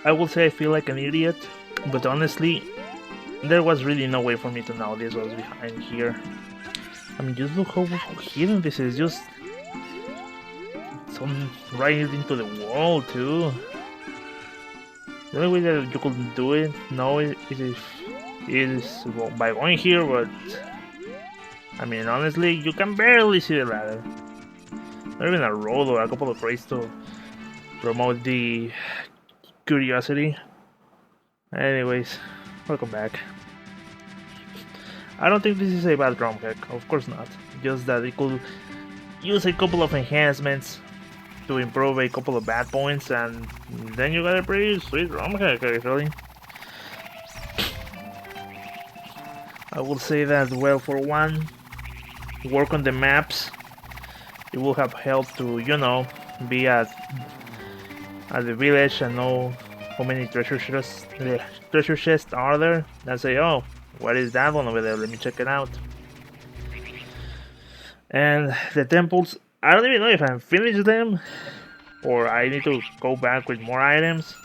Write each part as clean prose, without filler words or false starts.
I will say I feel like an idiot, but honestly, there was really no way for me to know this was behind here. I mean, just look how hidden this is. Just some right into the wall too. The only way that you could do it now is well, by going here, but I mean, honestly, you can barely see the ladder. Not even a roll or a couple of rays to promote the curiosity. Anyways, welcome back. I don't think this is a bad drum hack, of course not. Just that it could use a couple of enhancements to improve a couple of bad points, and then you got a pretty sweet drum hack actually. I will say that, well, for one, work on the maps. It will have helped to, be at the village and know how many treasure chests are there. And say, oh, what is that one over there? Let me check it out. And the temples, I don't even know if I finished them or I need to go back with more items.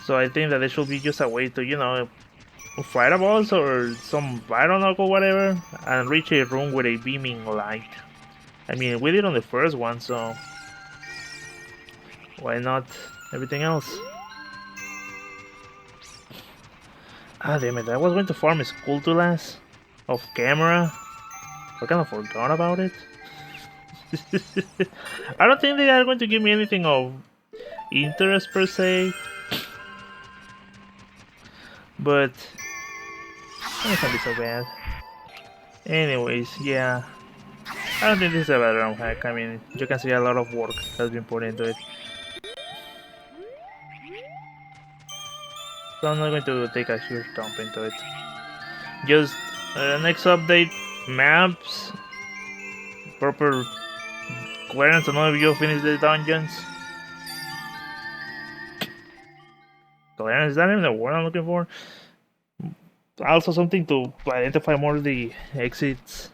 So I think that there should be just a way to, fight a boss or some Byron or whatever and reach a room with a beaming light. I mean, we did on the first one, so why not everything else? Ah, damn it, I was going to farm Skulltulas off camera. I kind of forgot about it. I don't think they are going to give me anything of interest per se. But it's not be so bad. Anyways, yeah. I don't think this is a bad round hack. I mean, you can see a lot of work has been put into it. So I'm not going to take a huge dump into it. Just next update, maps, proper clearance. I don't know if you finished the dungeons. Clearance, is that even the word I'm looking for? Also something to identify more the exits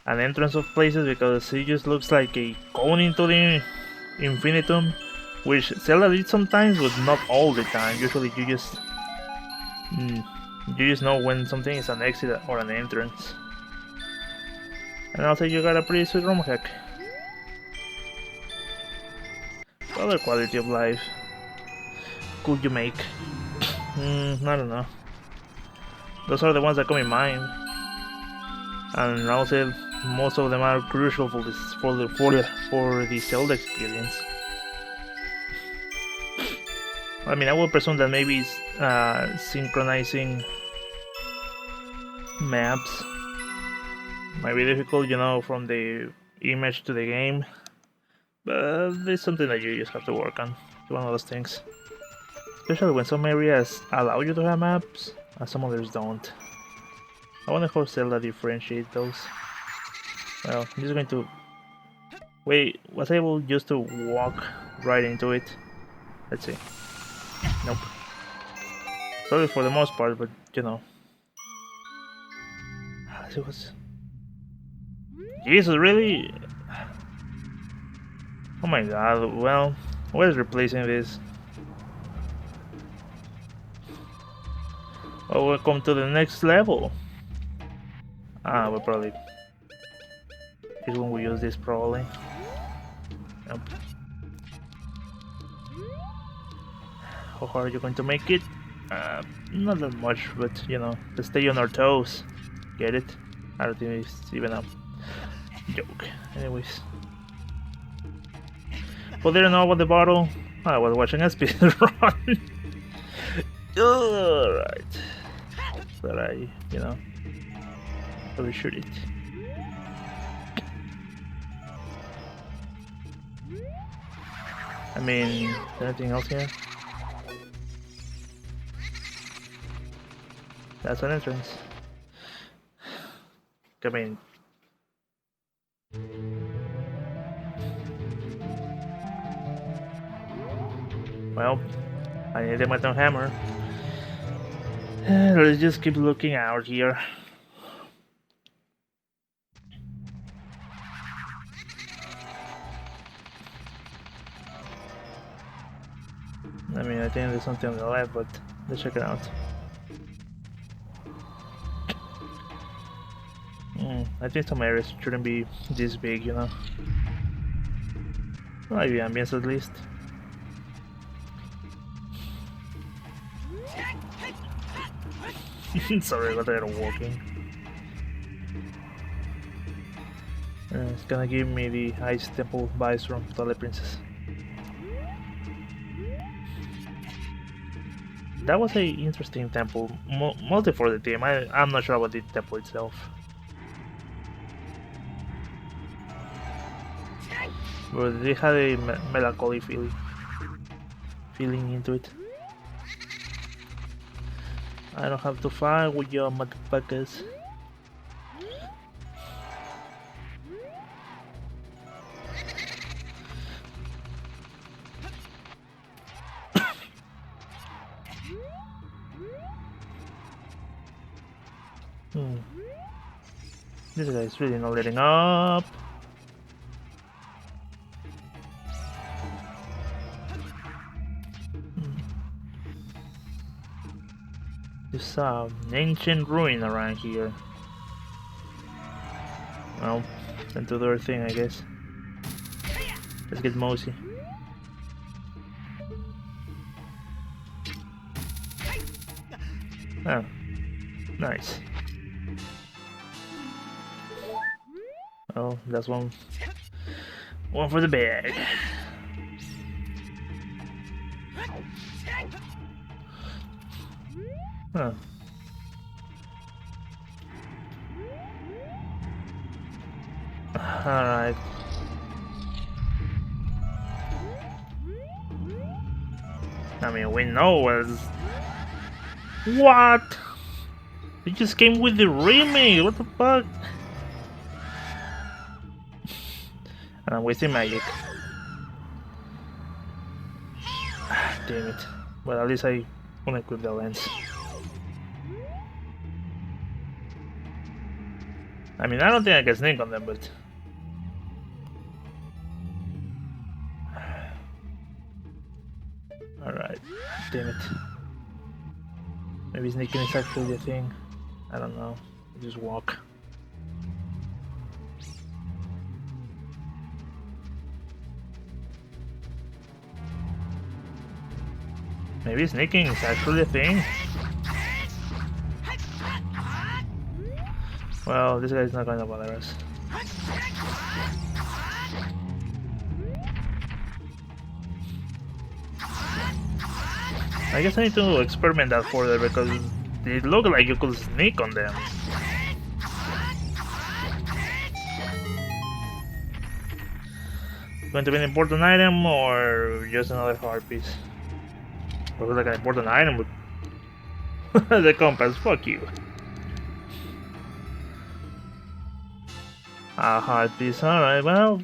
and entrance of places, because it just looks like a cone into the infinitum, which Zelda did sometimes, but not all the time. Usually you just know when something is an exit or an entrance. And also you got a pretty sweet ROM hack. What other quality of life could you make? I don't know. Those are the ones that come in mind, and I'll say most of them are crucial for the Zelda experience. I mean, I would presume that maybe synchronizing maps might be difficult, from the image to the game, but it's something that you just have to work on. It's one of those things. Especially when some areas allow you to have maps, and some others don't. I wonder how Zelda differentiate those. Well, I'm just going to... Wait, was I able just to walk right into it? Let's see. Nope. Sorry for the most part, but it was... Jesus, really? Oh my god, well, what is replacing this? Oh, welcome to the next level. We'll probably... Is when we use this, probably. Nope. How hard are you going to make it? Not that much, but to stay on our toes. Get it? I don't think it's even a joke. Anyways. Well, there know about the bottle. I was watching a speedrun. Alright. But I, probably shoot it. I mean, is there anything else here? That's an entrance. I mean... Well, I need a metal hammer. Let's just keep looking out here. I mean, I think there's something on the left, but let's check it out. I think some areas shouldn't be this big, you know. Like the ambience at least. Sorry, but they're walking. It's gonna give me the Ice Temple vibes from Twilight Princess. That was a interesting temple, mostly for the theme. I'm not sure about the temple itself. But they had a melancholy feeling into it. I don't have to fight with your motherfuckers. This guy's really not letting up. There's an ancient ruin around here. Well, then to the other thing, I guess. Let's get mosey. Oh, nice. Oh, that's one for the bag. Huh. Alright. I mean, we know what? It just came with the remake. What the fuck? And I'm wasting magic. Damn it. Well, at least I want to equip the lens. I mean, I don't think I can sneak on them, but... Alright. Damn it. Maybe sneaking is actually a thing. I don't know. Just walk. Maybe sneaking is actually a thing. Well, this guy's not gonna bother us. I guess I need to experiment that further because it looked like you could sneak on them. Going to be an important item or just another heart piece? Looks like an important item with the compass. Fuck you. A heart piece. Alright, well,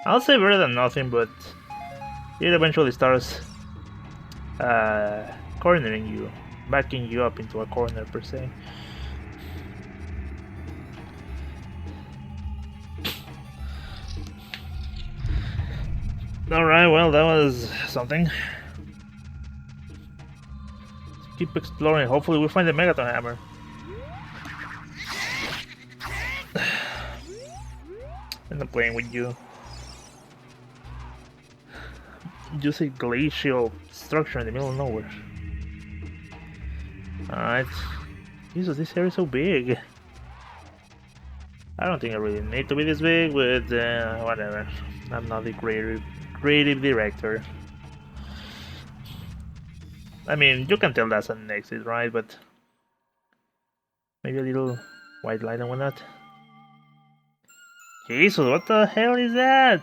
I'll say better than nothing, but it eventually starts cornering you, backing you up into a corner per se. Alright, well, that was something. Let's keep exploring. Hopefully we find the Megaton Hammer. I'm not playing with you. Just a glacial structure in the middle of nowhere. Alright. Jesus, this area is so big. I don't think I really need to be this big, but whatever. I'm not the creative director. I mean, you can tell that's an exit, right? But maybe a little white light and whatnot. Jesus, what the hell is that?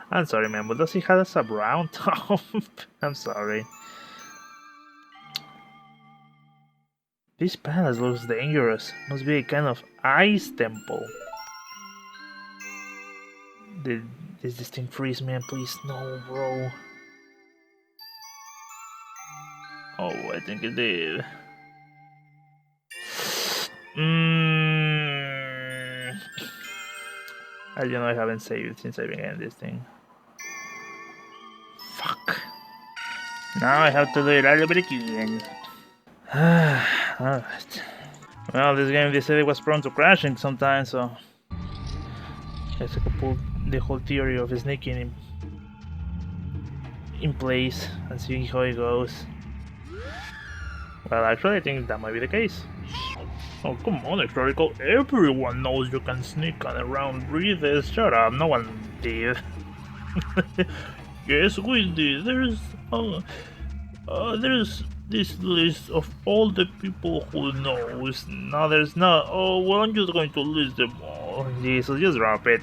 I'm sorry, man, but does he have a sub-round? I'm sorry. This palace looks dangerous. Must be a kind of ice temple. Did this thing freeze, man? Please, no, bro. Oh, I think it did. As you know, I haven't saved since I began this thing. Fuck. Now I have to do it all over again. Alright. Well, this game they said it was prone to crashing sometimes, so I guess I could pull the whole theory of sneaking in place and see how it goes. Well, actually, I think that might be the case. Oh, come on, XradicalD. Everyone knows you can sneak on around breathers. Shut up, no one did. Yes, we did. There's this list of all the people who knows. Now there's not. Oh, well, I'm just going to list them all. Jesus, just drop it.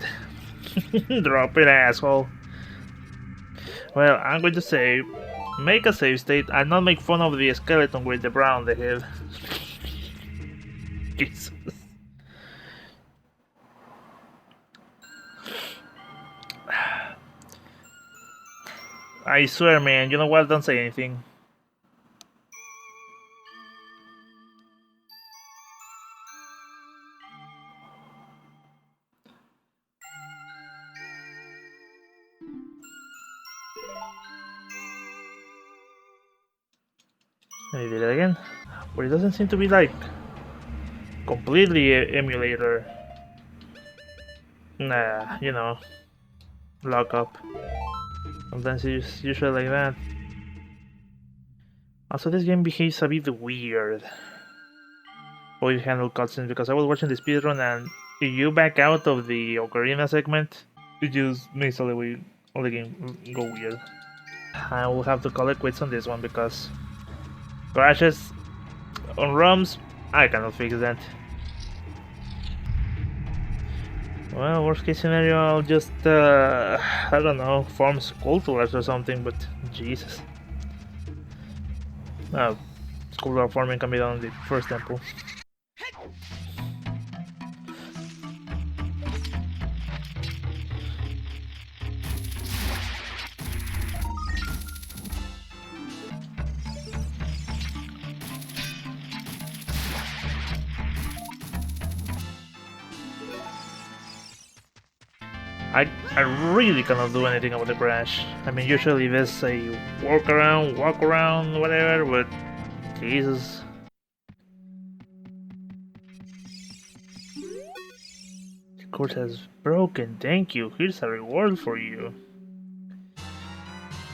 Drop it, asshole. Well, I'm going to say, make a save state and not make fun of the skeleton with the brown on the head. Jesus. I swear, man, you know what? Don't say anything. Let me do that again. But it doesn't seem to be like completely emulator. Nah, you know, lock up. Sometimes it's usually like that. Also, this game behaves a bit weird. How you handle cutscenes, because I was watching the speedrun and if you back out of the Ocarina segment, it just makes all the game go weird. I will have to call it quits on this one because crashes on ROMs, I cannot fix that. Well, worst case scenario, I'll just, I don't know, form Skulltulas or something, but Jesus. Skulltula farming can be done on the first temple. I really cannot do anything about the crash. I mean, usually there's a walk around, whatever, but Jesus. The course has broken, thank you. Here's a reward for you.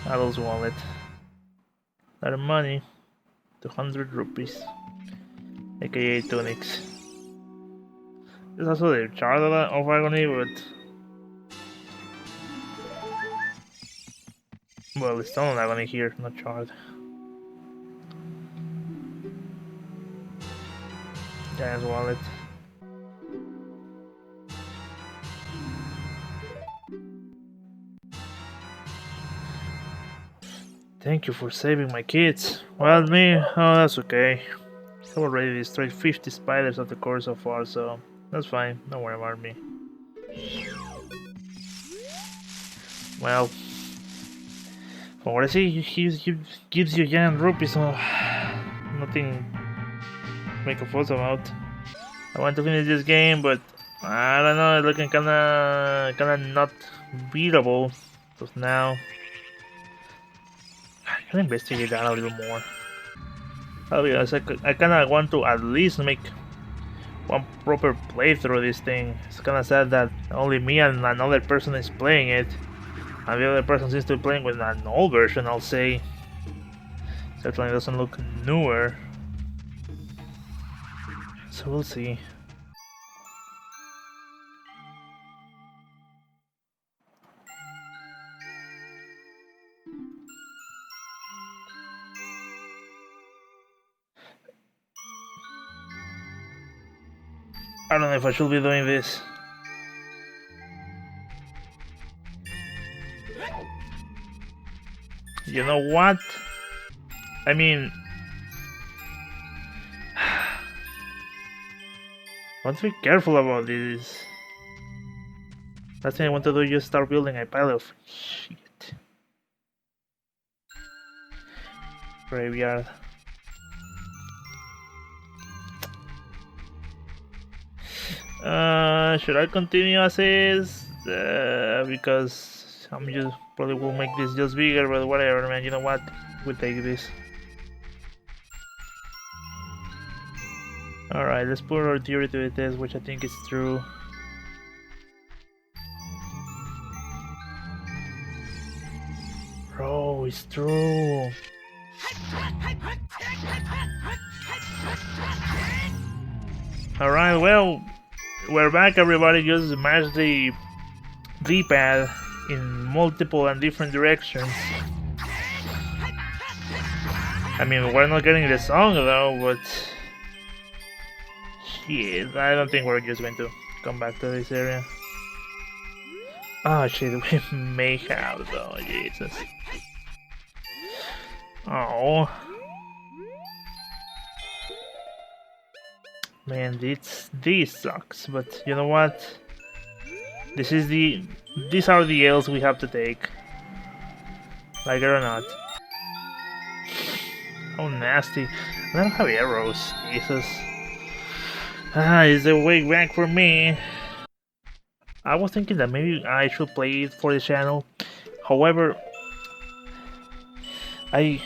Adult's wallet. A lot of money. 200 rupees. AKA tunics. There's also the Shard of Agony, but well, it's still not agony here, not Shard. Giant's wallet. Thank you for saving my kids. Well, me? Oh, that's okay. I've already destroyed 50 spiders at the course so far, so that's fine. Don't worry about me. Well, from what I see, he gives you giant rupees, so nothing to make a fuss about. I want to finish this game, but I don't know, it's looking kinda not beatable. Because now I can investigate that a little more. I'll be honest, I kinda want to at least make one proper playthrough of this thing. It's kinda sad that only me and another person is playing it. And the other person seems to be playing with an old version, I'll say. Certainly doesn't look newer. So we'll see. I don't know if I should be doing this. You know what? I mean, I want to be careful about this. Last thing I want to do is just start building a pile of shit. Graveyard. Should I continue as is? Because I'm just probably will make this just bigger, but whatever, man. You know what? we take this. Alright, let's put our theory to the test, which I think is true. Bro, it's true. Alright, well, we're back everybody. Just smash the D-pad in multiple and different directions. I mean, we're not getting the song though, but shit, I don't think we're just going to come back to this area. Oh shit, we may have though, Jesus. Oh. Man, this sucks, but you know what? These are the L's we have to take. Like it or not. Oh, nasty. I don't have arrows. Jesus. Ah, it's a way back for me. I was thinking that maybe I should play it for the channel. However, the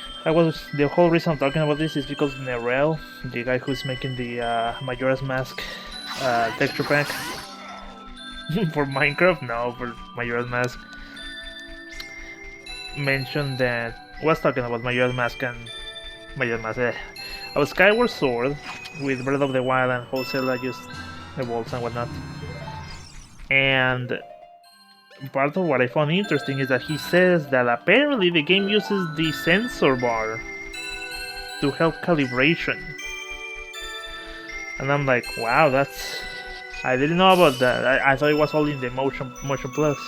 whole reason I'm talking about this is because Nerel, the guy who's making the Majora's Mask texture pack for Minecraft, no, for Majora's Mask, mentioned that was talking about Majora's Mask and about Skyward Sword with Breath of the Wild and how Zelda just evolves and whatnot. And part of what I found interesting is that he says that apparently the game uses the sensor bar to help calibration. And I'm like, wow, I didn't know about that. I thought it was all in the Motion Plus.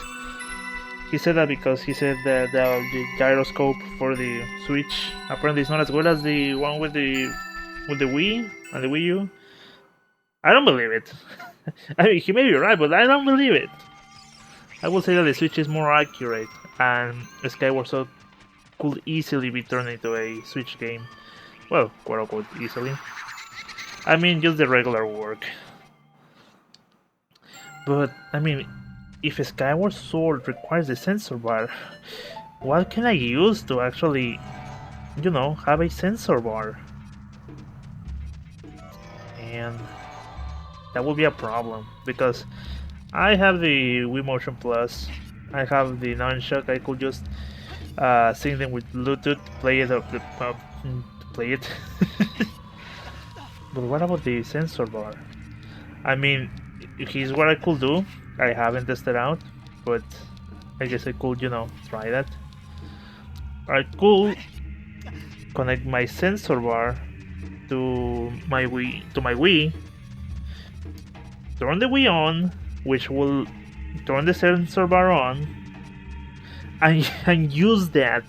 He said that because he said that the gyroscope for the Switch apparently is not as good as the one with the Wii and the Wii U. I don't believe it. I mean, he may be right, but I don't believe it. I will say that the Switch is more accurate, and Skyward Sword could easily be turned into a Switch game. Well, quote unquote easily. I mean, just the regular work. But, I mean, if Skyward Sword requires the sensor bar, what can I use to actually, you know, have a sensor bar? And that would be a problem, because I have the Wii Motion Plus, I have the nunchuck, I could just sync them with Bluetooth, play it. But what about the sensor bar? I mean, here's what I could do. I haven't tested out, but I guess I could, you know, try that. I could connect my sensor bar to my Wii, turn the Wii on, which will turn the sensor bar on, and use that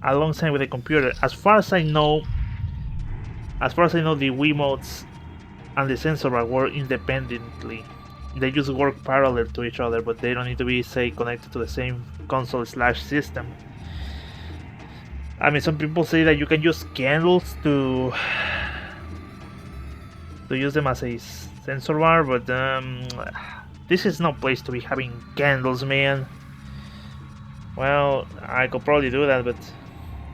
alongside with the computer. As far as I know, the Wiimotes and the sensor bar work independently. They just work parallel to each other, but they don't need to be, say, connected to the same console/system. I mean, some people say that you can use candles to use them as a sensor bar, but this is no place to be having candles, man. Well, I could probably do that, but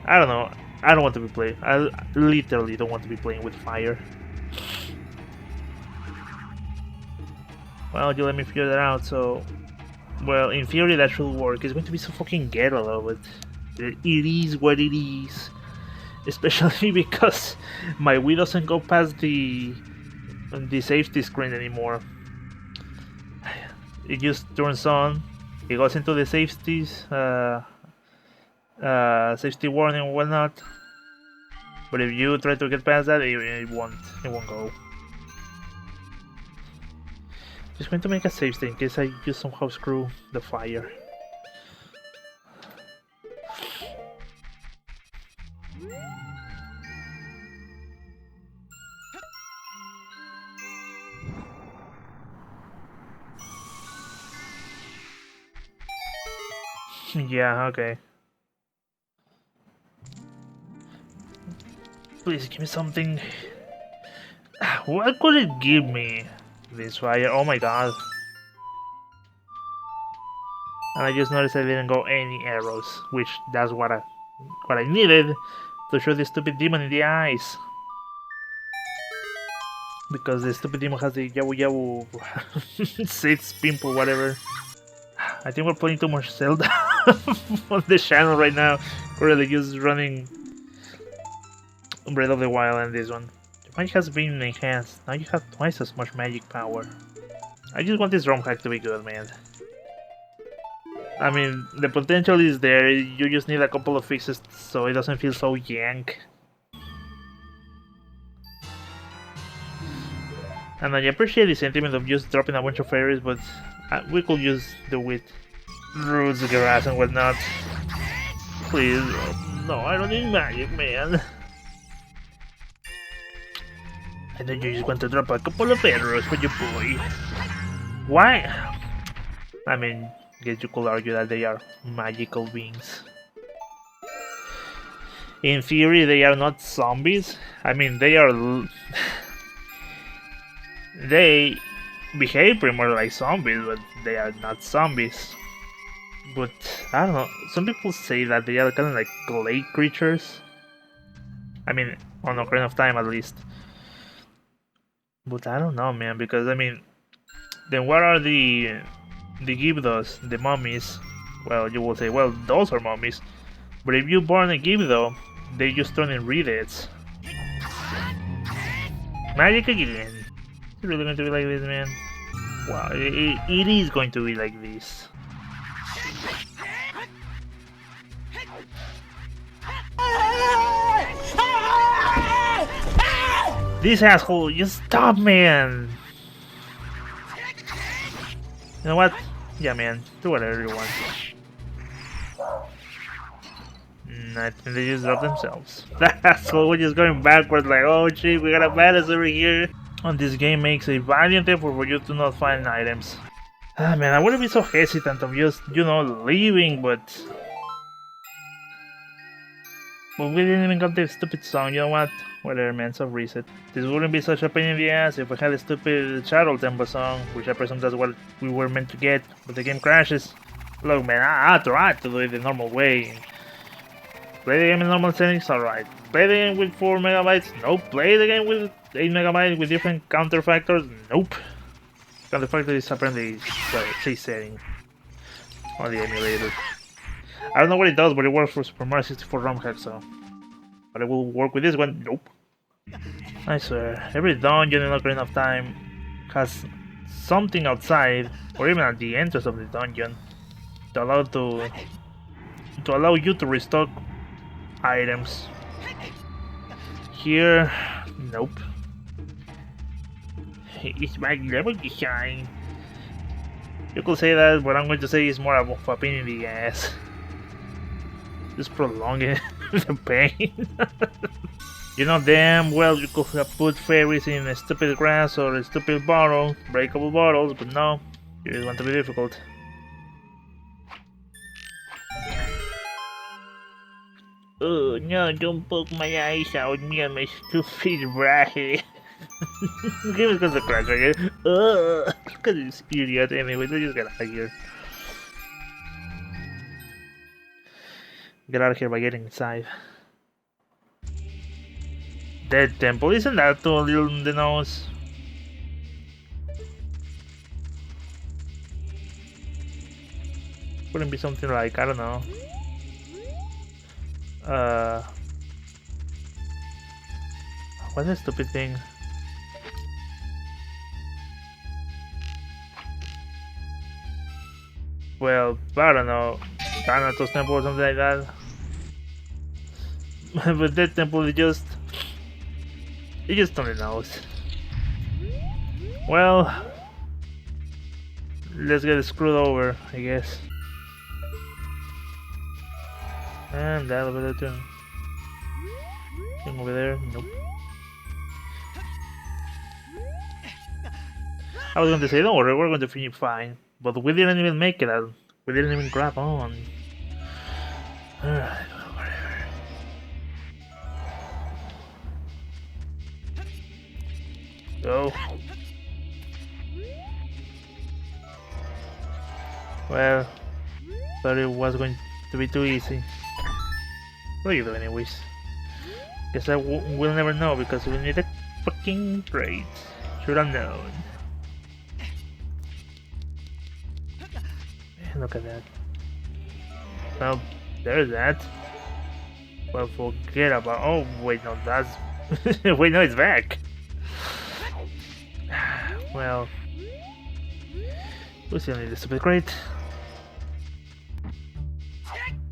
I don't know. I don't want to be playing. I literally don't want to be playing with fire. Well, you let me figure that out, so... Well, in theory that should work. It's going to be so fucking ghetto though, but... It is what it is. Especially because my Wii doesn't go past the safety screen anymore. It just turns on, it goes into the safety warning and whatnot. But if you try to get past that, it won't go. Just going to make a save state in case I just somehow screw the fire. Yeah, okay. Please give me something. What could it give me? This fire, oh my god. And I just noticed I didn't go any arrows, which that's what what I needed to shoot the stupid demon in the eyes. Because the stupid demon has the yawu yawu 6 pimple, whatever. I think we're playing too much Zelda on the channel right now. We're really just running Breath of the Wild and this one. Your magic has been enhanced. Now you have twice as much magic power. I just want this ROM hack to be good, man. I mean, the potential is there. You just need a couple of fixes so it doesn't feel so yank. And I appreciate the sentiment of just dropping a bunch of fairies, but we could just do it. Roots, grass, and whatnot. Please, no, I don't need magic, man. I know you just want to drop a couple of arrows for your boy. Why? I mean, guess you could argue that they are magical beings. In theory, they are not zombies. I mean, they are... they behave pretty much like zombies, but they are not zombies. But, I don't know, some people say that they are kind of like clay creatures. I mean, on Ocarina of Time at least. But I don't know, man, because I mean, then what are the Gibdos, the mummies? Well, you will say, well, those are mummies. But if you born a Gibdo, they just turn in redeads. Magic again. It's really going to be like this, man. Wow, it is going to be like this. This asshole, just stop, man! You know what? Yeah, man, do whatever you want. I think they just dropped themselves. That asshole was just going backwards like, oh shit, we got a badass over here. And this game makes a valiant effort for you to not find items. Ah, man, I wouldn't be so hesitant of just, you know, leaving, but we didn't even got the stupid song, you know what? Whatever, man, so reset. This wouldn't be such a pain in the ass if we had a stupid Shadow Temple song, which I presume that's what we were meant to get, but the game crashes. Look, man, I tried to do it the normal way. Play the game in normal settings, alright. Play the game with 4 megabytes, nope. Play the game with 8 megabytes with different counter factors, nope. Counter factor is apparently, well, say setting on the emulator. I don't know what it does, but it works for Super Mario 64 ROM hack, so. But it will work with this one, nope. I swear, every dungeon in Ocarina of Time has something outside, or even at the entrance of the dungeon, to allow you to restock items. Here, nope. It's my level design. You could say that, but I'm going to say it's more of a pain in the ass. Just prolonging the pain. You know damn well you could have put fairies in a stupid grass or a stupid bottle, breakable bottles, but no, you just want to be difficult. Oh no, don't poke my eyes out near my stupid bracket. Give us the crash again. Look at this idiot. Anyway, let's just get out of here. Get out of here by getting inside. Dead Temple, isn't that too little on the nose? Wouldn't be something like, I don't know. What's that stupid thing? Well, I don't know. Thanatos Temple or something like that. But that temple is just... It just on the nose. Well... Let's get screwed over, I guess. And that over there too. Thing over there, nope. I was going to say, don't worry, we're going to finish fine. But we didn't even make it out. We didn't even grab on. Alright, whatever. Go. Well, thought it was going to be too easy. What do you do anyways? Guess I will never know because we need a fucking crate. Should have known. Look at that. Well, there's that. Well, forget about. Oh, wait, no, that's. Wait, no, it's back. Well, we still need the stupid crate.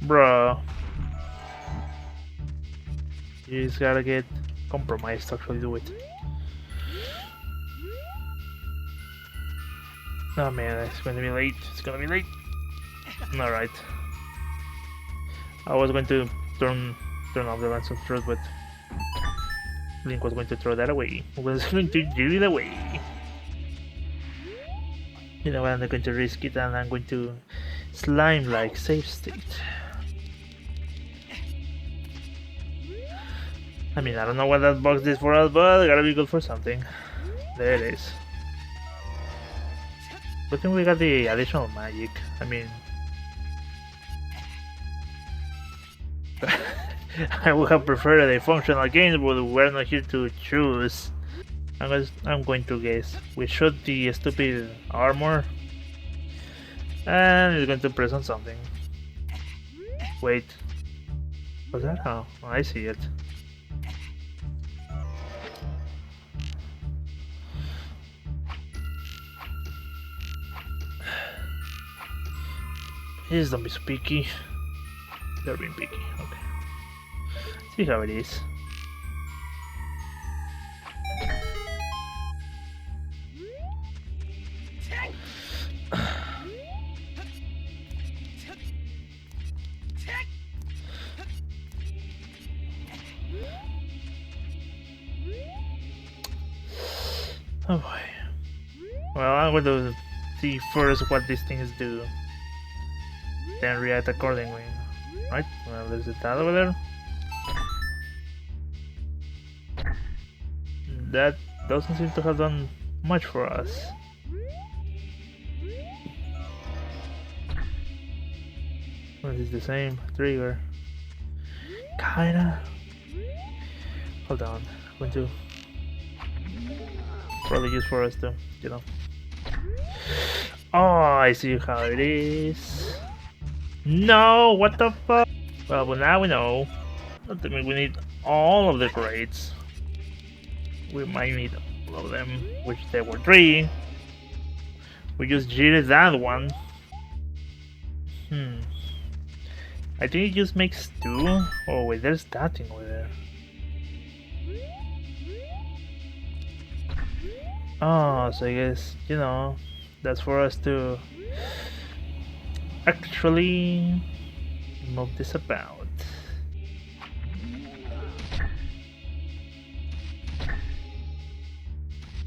Bro. You just gotta get compromised to actually do it. Oh man, it's gonna be late. It's gonna be late. Alright. I was going to turn off the lens of truth, but Link was going to throw that away. Was going to do it away. You know what, I'm not going to risk it and I'm going to slime like save state. I mean, I don't know what that box is for us, but it gotta be good for something. There it is. Good thing we got the additional magic. I mean, I would have preferred a functional game, but we're not here to choose. I'm going to guess. We shot the stupid armor, and it's going to press on something. Wait, what's that? Oh, I see it. Please don't be so picky. They're being picky. Okay. See how it is. Oh boy. Well, I'm going to see first what these things do. Then react accordingly. Right? Well, there's a tile over there. That doesn't seem to have done much for us. Well, it's the same trigger. Kinda. Hold on. I'm going to probably use for us to, you know. Oh, I see how it is. No, what the fuck? Well, but now we know. That means we need all of the crates. We might need all of them, which there were 3. We just cheated that one. I think it just makes 2. Oh wait, there's that thing over there. Oh, so I guess, you know, that's for us to actually move this about.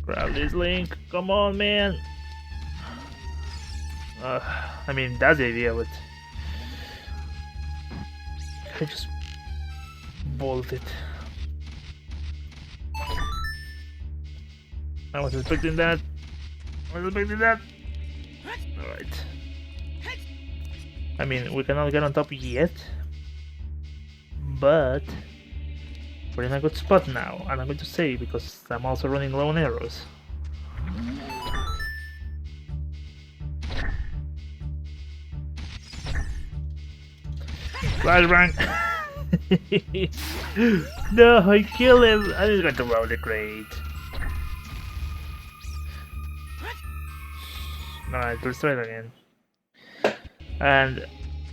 Grab this Link, come on man. I mean, that's the idea, but I just bolt it. I was expecting that. Alright. I mean, we cannot get on top yet, but we're in a good spot now, and I'm going to say because I'm also running low on arrows. Flashbang! No, I killed him! I'm just going to roll the crate. Alright, let's try it again. And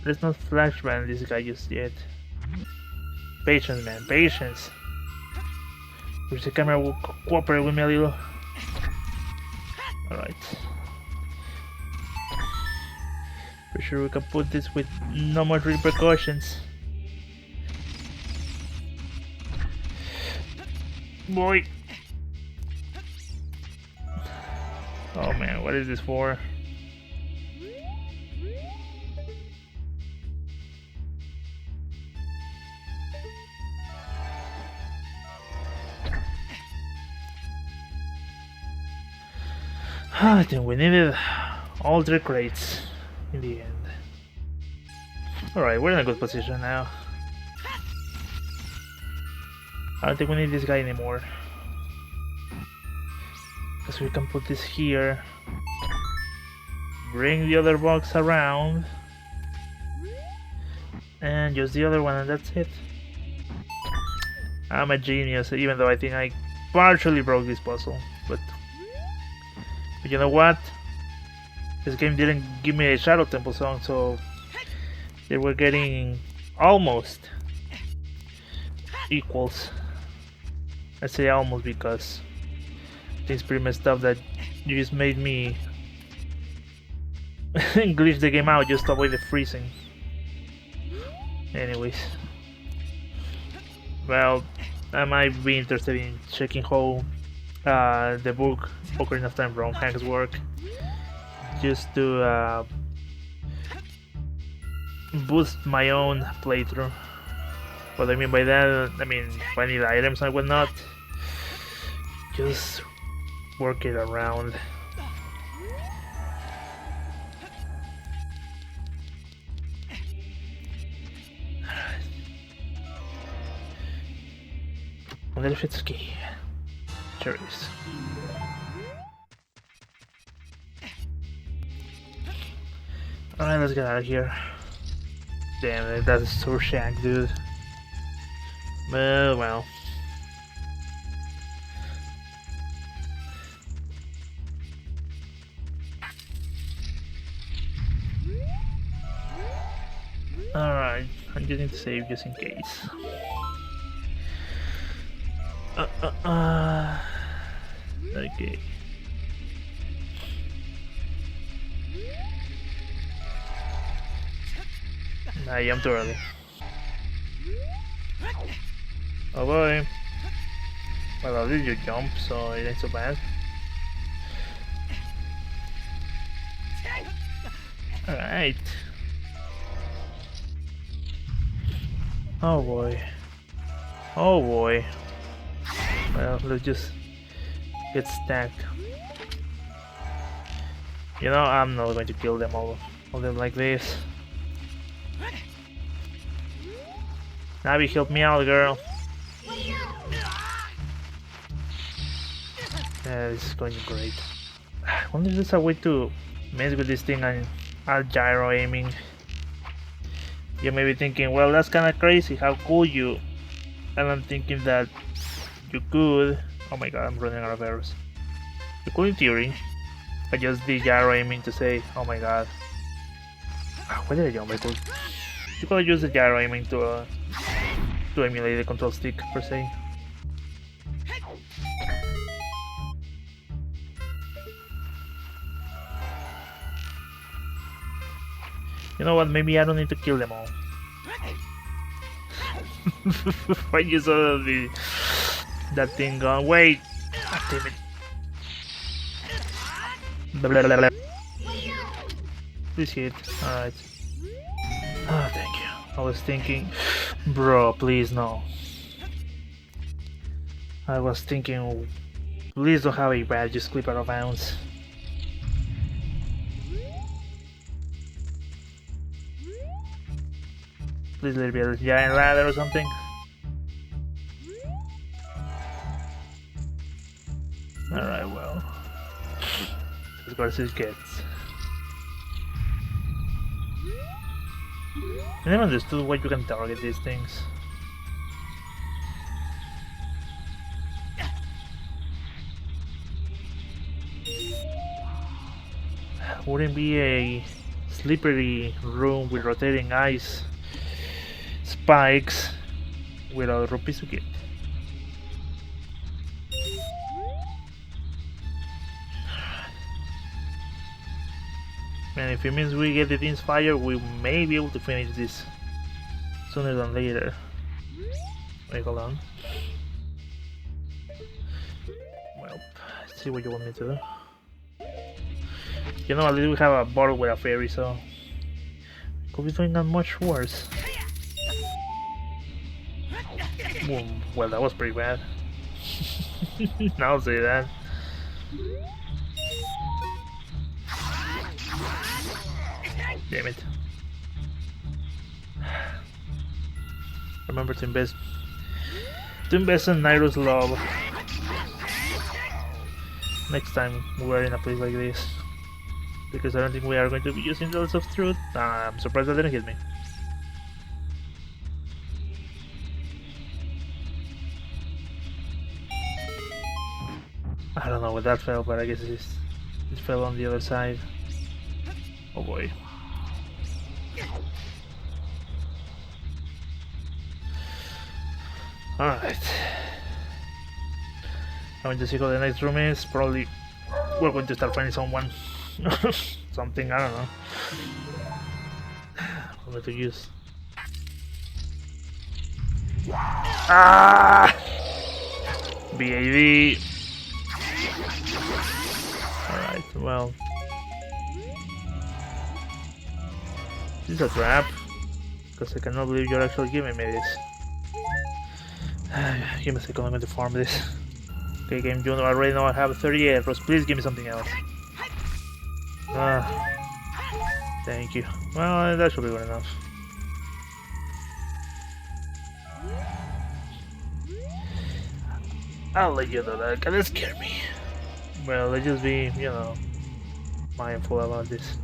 let's not flashbang this guy just yet. Patience, man, patience. Wish the camera will cooperate with me a little. Alright. Pretty sure we can put this with no much repercussions. Boy! Oh man, what is this for? I think we needed all 3 crates in the end. Alright, we're in a good position now. I don't think we need this guy anymore. Because we can put this here. Bring the other box around. And just the other one, and that's it. I'm a genius, even though I think I partially broke this puzzle. But you know what? This game didn't give me a Shadow Temple song, so they were getting almost equals. I say almost because it's pretty messed up that you just made me glitch the game out just to avoid the freezing. Anyways, well, I might be interested in checking how the book Ocarina of Time Wrong Hacks work, just to boost my own playthrough. What I mean by that, I mean if I need items and whatnot, just work it around. Wonder if it's key. Sure is. Alright, let's get out of here. Damn, that's a sore shack, dude. Well. Alright, I'm just need to save just in case. Okay. I am too early. Oh boy. Well, at least you jump, so it ain't so bad. Alright. Oh boy. Oh boy. Well, let's just get stacked. You know, I'm not going to kill them all of them like this. Navi, help me out, girl. Yeah, this is going great. I wonder if there's a way to mess with this thing and add gyro aiming. You may be thinking, well, that's kinda crazy, how could you? And I'm thinking that you could. Oh my god, I'm running out of arrows. You could in theory. I just did gyro aiming to say, oh my god. Where did I jump? You could use the gyro aiming to emulate the control stick per se. You know what? Maybe I don't need to kill them all. I just saw that thing gone. Wait! Ah, damn it. Blah, blah, blah, blah. Please hit. Alright. Oh, thank you. I was thinking... Bro, please no. I was thinking... Please don't have a bad, just clip out of bounds. Please let it be a giant ladder or something. Alright, well. As good as it gets. I never understood why you can target these things. Wouldn't be a slippery room with rotating ice spikes without rupees to get. And if it means we get the things fired, we may be able to finish this sooner than later. Wait, hold on. Well, let's see what you want me to do. You know, at least we have a bottle with a fairy, so could be doing that much worse. Well, that was pretty bad. I'll say that. Damn it. Remember to to invest in Nairo's love. Next time we're in a place like this. Because I don't think we are going to be using Dells of Truth. I'm surprised that didn't hit me. I don't know where that fell, but I guess it fell on the other side. Oh boy. Alright. I'm going to see how the next room is. Probably we're going to start finding someone. Something, I don't know. I'm going to use. Ah! BAV. Alright, well. This is a trap. Because I cannot believe you're actually giving me this. Give me a second, I'm going to farm this. Okay, game, you know, I already know I have 38 arrows. Please give me something else. Thank you. Well, that should be good enough. I'll let you know that, cause it scared me. Well, let's just be, you know, mindful about this.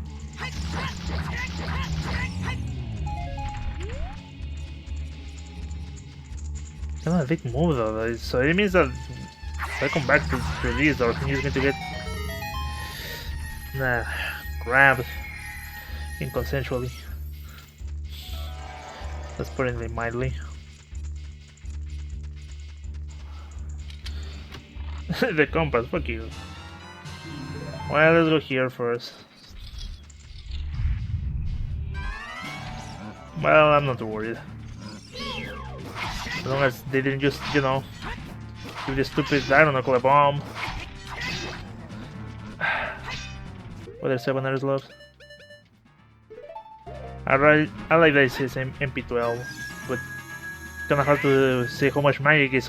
It's not a big move though, so it means that if I come back to this, or he's going to get grabbed inconsensually. Let's put it mildly. The compass, fuck you. Well, let's go here first. Well, I'm not worried. As long as they didn't just, you know, do the stupid, I don't know, call a bomb. What are 7 hours left? I like that it says MP12, but kinda hard to say how much magic is.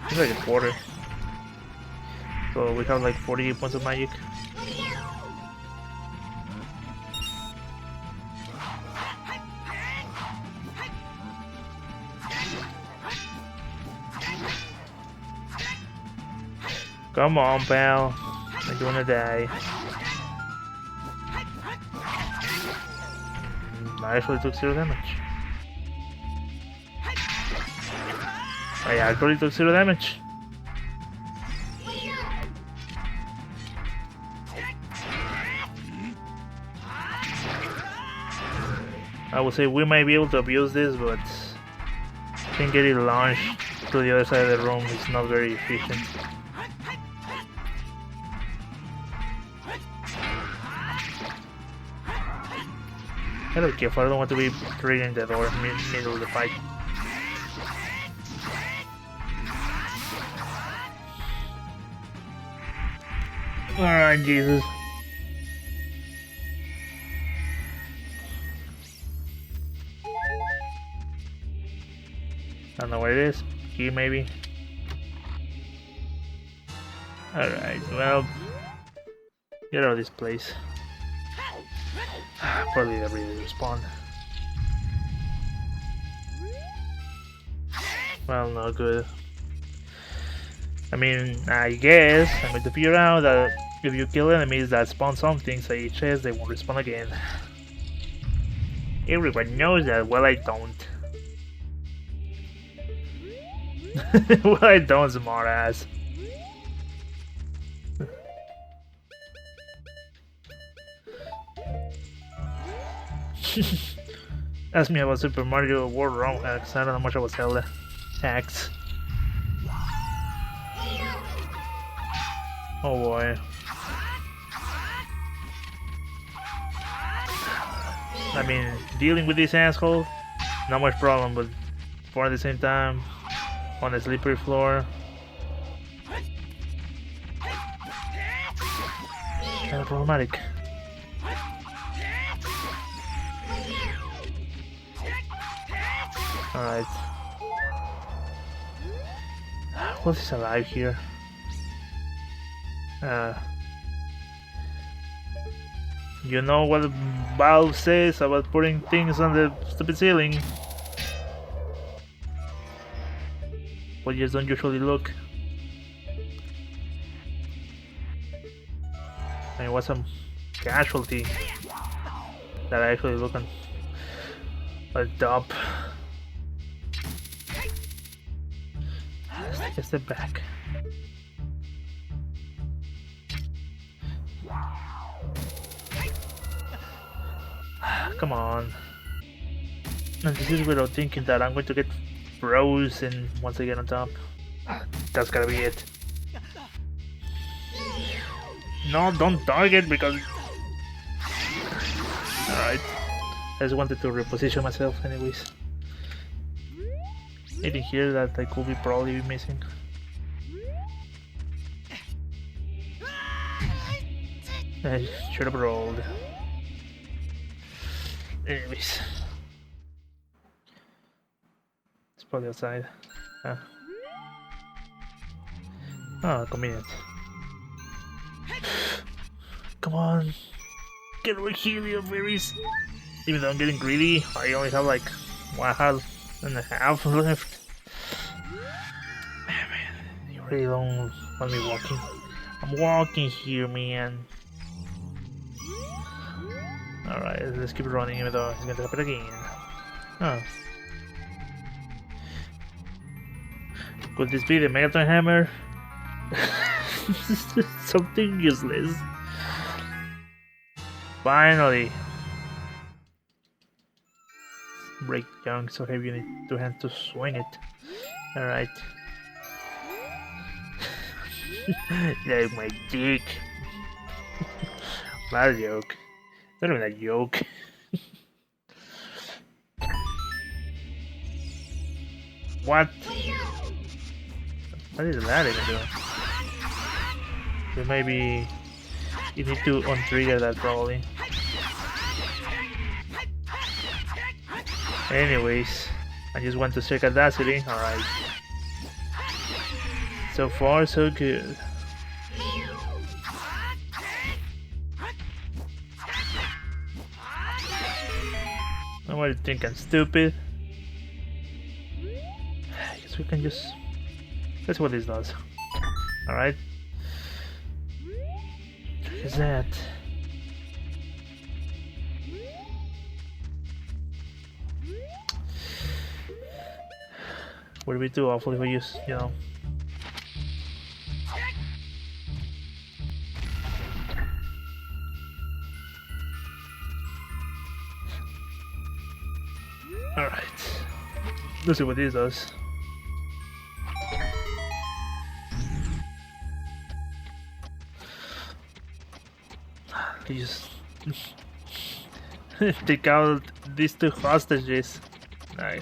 It's like a quarter. So we have like 40 points of magic. Come on, pal. I don't wanna die. I actually took 0 damage. I actually took 0 damage. I would say we might be able to abuse this, but I think getting launched to the other side of the room is not very efficient. I don't care if I don't want to be triggering the door in the middle of the fight. Alright, Jesus. I don't know where it is. Key, maybe. Alright, well. Get out of this place. Probably everybody respawn. Well, not good. I mean, I guess I'm going to figure out that if you kill enemies that spawn something, say chest, they won't respawn again. Everyone knows that, well I don't. Well I don't, smartass. Ask me about Super Mario World wrong, because I don't know much about Zelda. Hacks. Oh boy. I mean, dealing with this asshole, not much problem, but for at the same time, on the slippery floor. Kinda problematic. Alright. What is alive here? You know what Valve says about putting things on the stupid ceiling? but just don't usually look. And it was some casualty that I actually look on a top. Let's take a step back. Come on. And this is without thinking that I'm going to get frozen once I get on top. That's gotta be it. No, don't target because... Alright. I just wanted to reposition myself anyways. Anything here that I could be probably missing? I should have rolled. Anyways. It's probably outside. Oh, convenient. Come on. Get over here, you fairies. Even though I'm getting greedy, I only have like 1.5 left. Man, you really don't want me walking. I'm walking here, man. Alright, let's keep running even though it's gonna happen again. Oh. Could this be the Megaton Hammer? Something useless. Finally. Break junk so heavy you need 2 hands to swing it. Alright. Like my dick. Not a joke. Not even a joke. What? What is that even doing? So maybe you need to untrigger that probably. Anyways, I just want to check Audacity. Alright. So far so good. What do you think? I'm stupid? I guess we can just... That's what this does. Alright. What is that? What do we do? Hopefully we use, you know... Alright. Let's see what this does. Just take out these 2 hostages. Nice.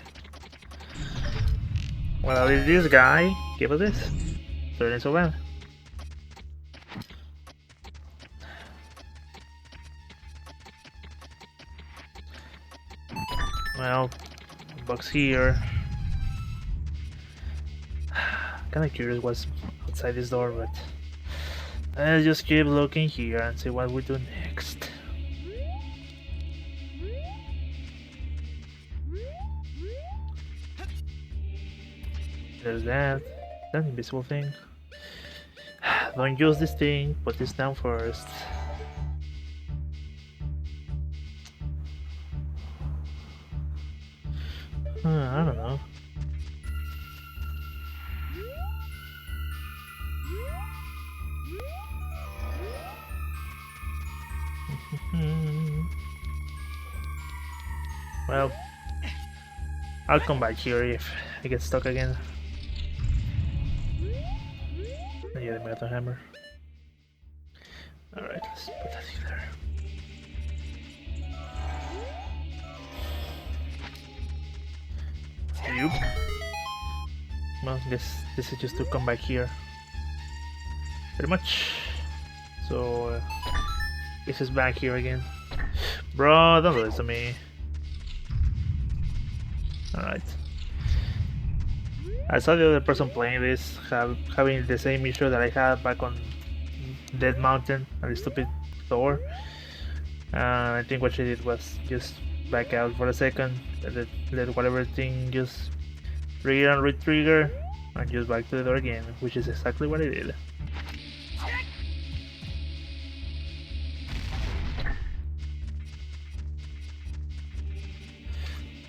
Well, at least this guy gave us this. So it ain't so bad. Well, box here. Kinda curious what's outside this door, but I'll just keep looking here and see what we do next. There's that invisible thing. Don't use this thing, put this down first. I don't know. Well, I'll come back here if I get stuck again. Yeah, the Megaton Hammer. Alright, let's put that in there. Yep. Well, this is just to come back here. Pretty much. So, this is back here again. Bro, don't do this to me. Alright. I saw the other person playing this having the same issue that I had back on Dead Mountain and the stupid Thor. I think what she did was just back out for a second, let whatever thing just trigger and re-trigger, and just back to the door again, which is exactly what I did.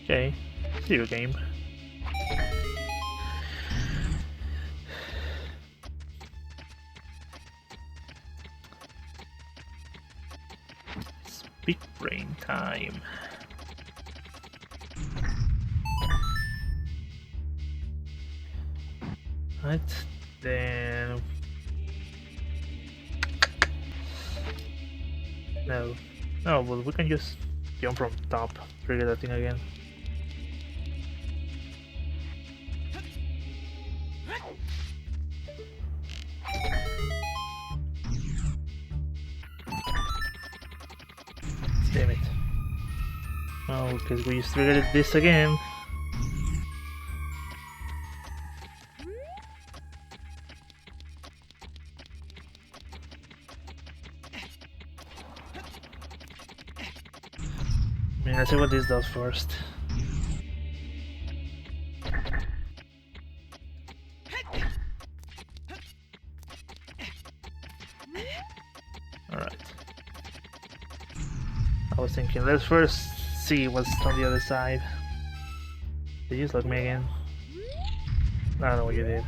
Okay, see you game. It's big brain time. Right, then... No. No, well, we can just jump from top, trigger that thing again. Damn it. Oh, because we just triggered this again. I mean, let's see what this does first. Alright. I was thinking, let's first see what's on the other side. Did you just look me again? I don't know what you did.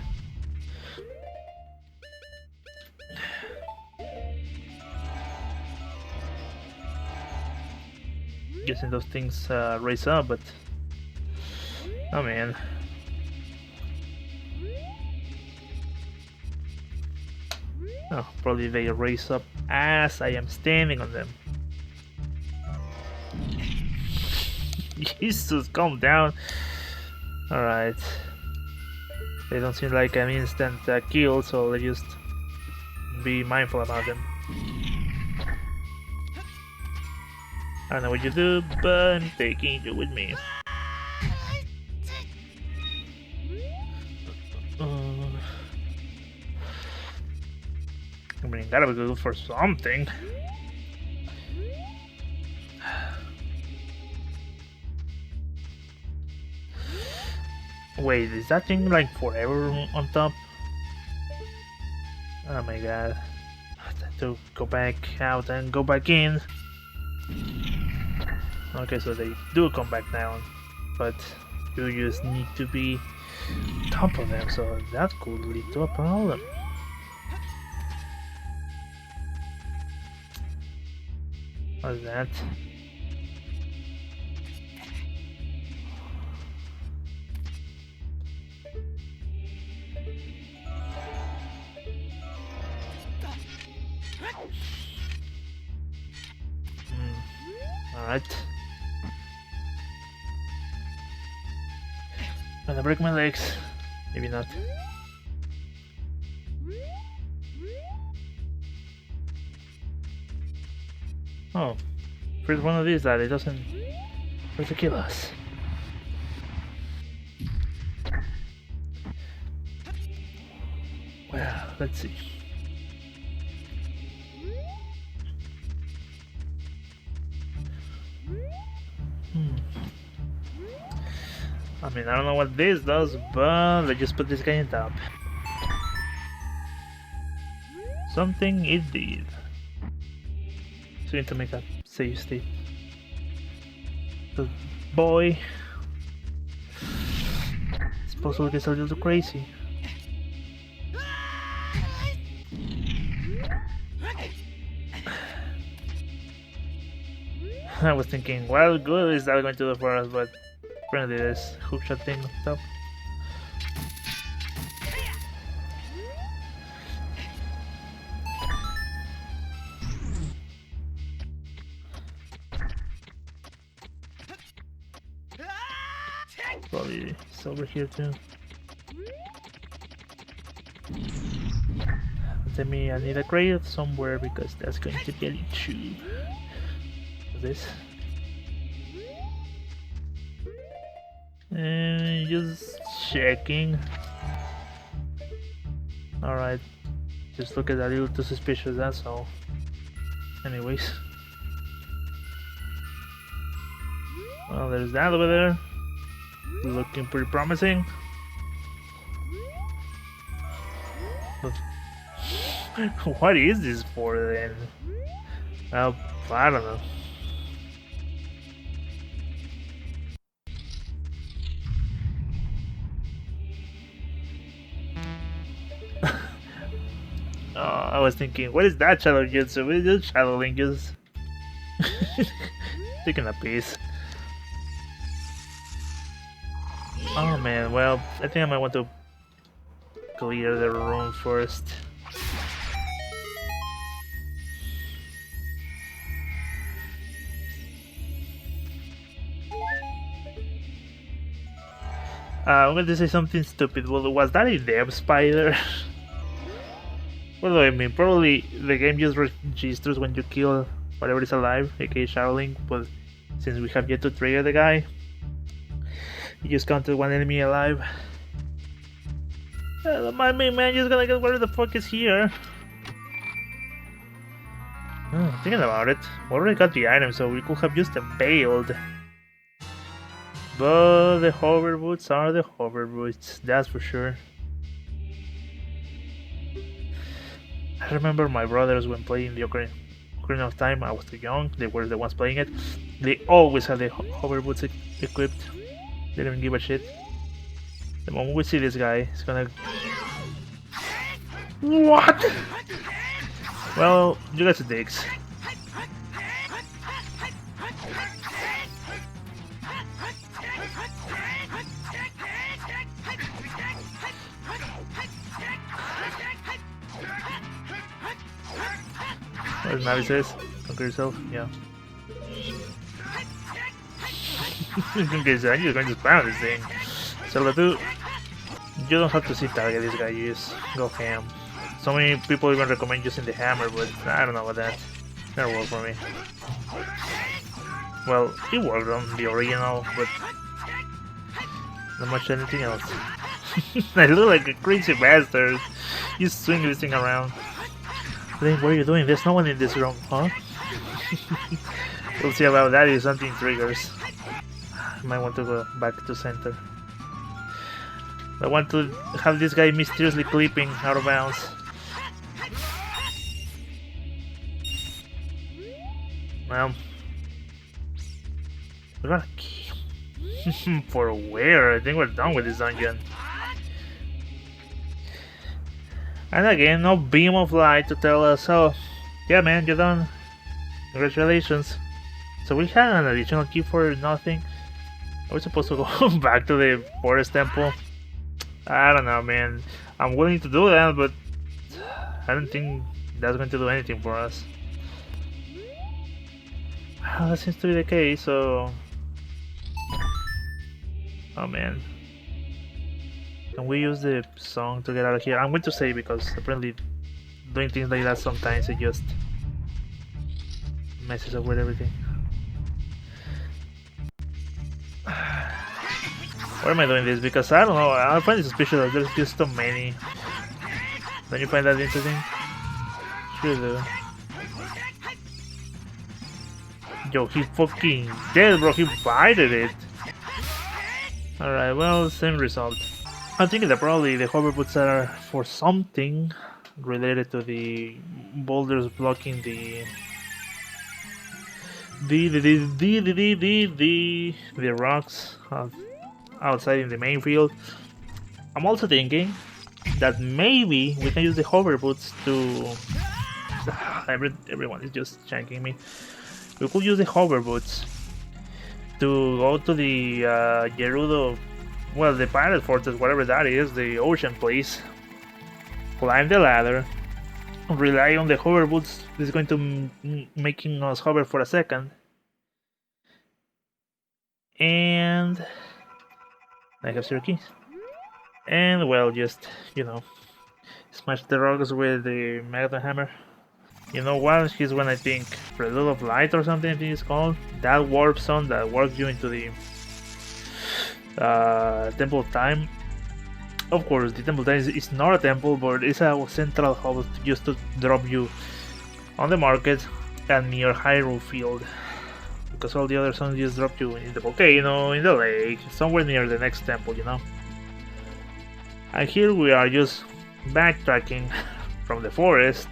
Guessing those things raise up, but oh man. Oh, probably they raise up as I am standing on them. Jesus, calm down. Alright. They don't seem like an instant kill, so let's just be mindful about them. I don't know what you do, but I'm taking you with me. I mean, gotta be good for something. Wait, is that thing like forever on top? Oh my god. I have to go back out and go back in. Okay, so they do come back down, but you just need to be on top of them, so that could lead to a problem. What's that? Alright. Gonna break my legs. Maybe not. Oh. First one of these that it doesn't try to kill us. Well, let's see. I mean, I don't know what this does, but let's just put this guy on top. Something it did. So we need to make a save state. The boy is supposed to get a little crazy. I was thinking, what good is that going to do for us, but apparently this hookshot thing on top. Probably it's over here too. Let me, I need a crate somewhere because that's going to be an issue. This. And just checking. Alright. Just look at that, a little too suspicious, that's all. Anyways. Well, there's that over there. Looking pretty promising. But what is this for then? Well, I don't know. I was thinking, what is that shadow jutsu? What is this shadow link just taking a piece? Oh man, well, I think I might want to clear the room first. I'm going to say something stupid. Well, was that a damn spider? Well, I mean, probably the game just registers when you kill whatever is alive, aka Shadow Link, but since we have yet to trigger the guy, you just counted one enemy alive. My main man just gonna get where the fuck is here. Thinking about it, we already got the item, so we could have used them bailed. But the hover boots are the hover boots, that's for sure. I remember my brothers when playing the Ocarina of Time. I was too young, they were the ones playing it. They always had the hover boots equipped. They didn't give a shit. The moment we see this guy, it's gonna... What? Well, you guys are dicks. As Navi says, conquer yourself, yeah. You're going to spam this thing. So you don't have to see target this guy, you just go ham. So many people even recommend using the hammer, but I don't know about that. Never worked for me. Well, it worked on the original, but not much anything else. I look like a crazy bastard. You swing this thing around. What are you doing? There's no one in this room, huh? We'll see about that if something triggers. I might want to go back to center. I want to have this guy mysteriously clipping out of bounds. Well, we got a key. For where? I think we're done with this dungeon. And again, no beam of light to tell us, oh, yeah man, you're done. Congratulations. So we had an additional key for nothing. Are we supposed to go back to the forest temple? I don't know, man. I'm willing to do that, but I don't think that's going to do anything for us. Well, that seems to be the case, so... Oh man. Can we use the song to get out of here? I'm going to say because apparently doing things like that sometimes it just messes up with everything. Why am I doing this? Because I don't know, I find it suspicious that there's just so many. Don't you find that interesting? Sure do. Yo, he fucking dead, bro, he bited it. Alright, well, same result. I'm thinking that probably the hover boots are for something related to the boulders blocking the rocks outside in the main field. I'm also thinking that maybe we can use the hover boots to... Everyone is just shanking me. We could use the hover boots to go to the Gerudo, well, the pirate fortress, whatever that is, the ocean place. Climb the ladder, rely on the hover boots. This is going to making us hover for a second, and I have 0 keys. And well, just, you know, smash the rocks with the Magneton hammer. You know what? Here's when I think Prelude of Light or something I think it's called. That warp zone that warps you into the Temple of Time. Of course, the Temple of Time is not a temple, but it's a central hub just to drop you on the market and near Hyrule Field. Because all the other zones just drop you in the volcano, in the lake, somewhere near the next temple, you know. And here we are just backtracking from the forest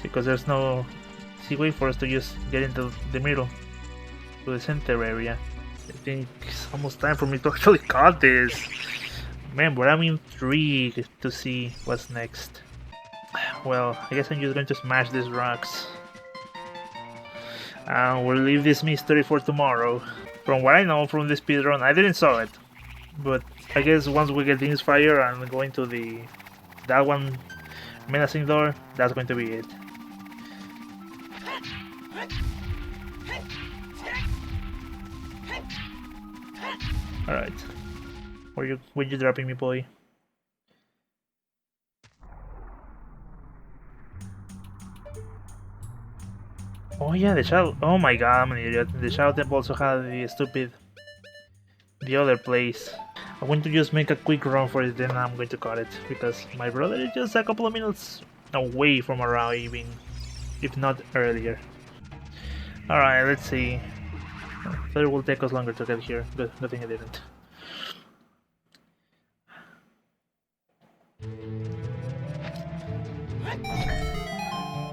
because there's no easy way for us to just get into the middle, to the center area. I think it's almost time for me to actually cut this. Man, but I'm intrigued to see what's next. Well, I guess I'm just going to smash these rocks. And we'll leave this mystery for tomorrow. From what I know from the speedrun, I didn't saw it. But I guess once we get this fire and go into that one menacing door, that's going to be it. Alright. Where you dropping me, boy? Oh yeah, the Shadow. Oh my god, I'm an idiot. The Shadow Temple also had the other place. I'm going to just make a quick run for it, then I'm going to cut it because my brother is just a couple of minutes away from arriving, if not earlier. Alright, let's see. I thought it will take us longer to get here. Good thing it didn't.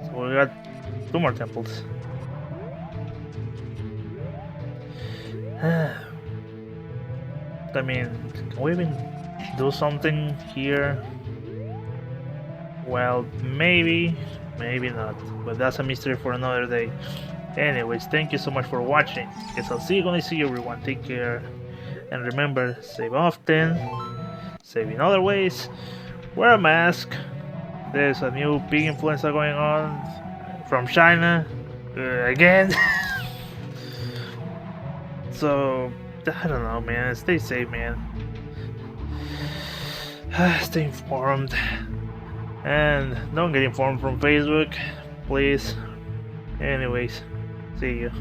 So we got 2 more temples. I mean, can we even do something here? Well, maybe not, but that's a mystery for another day. Anyways, thank you so much for watching. Guess I'll see you when I see you, everyone. Take care, and remember, save often, save in other ways, wear a mask. There's a new big influenza going on from China again. So I don't know, man. Stay safe, man. Stay informed, and don't get informed from Facebook, please. Anyways, see you.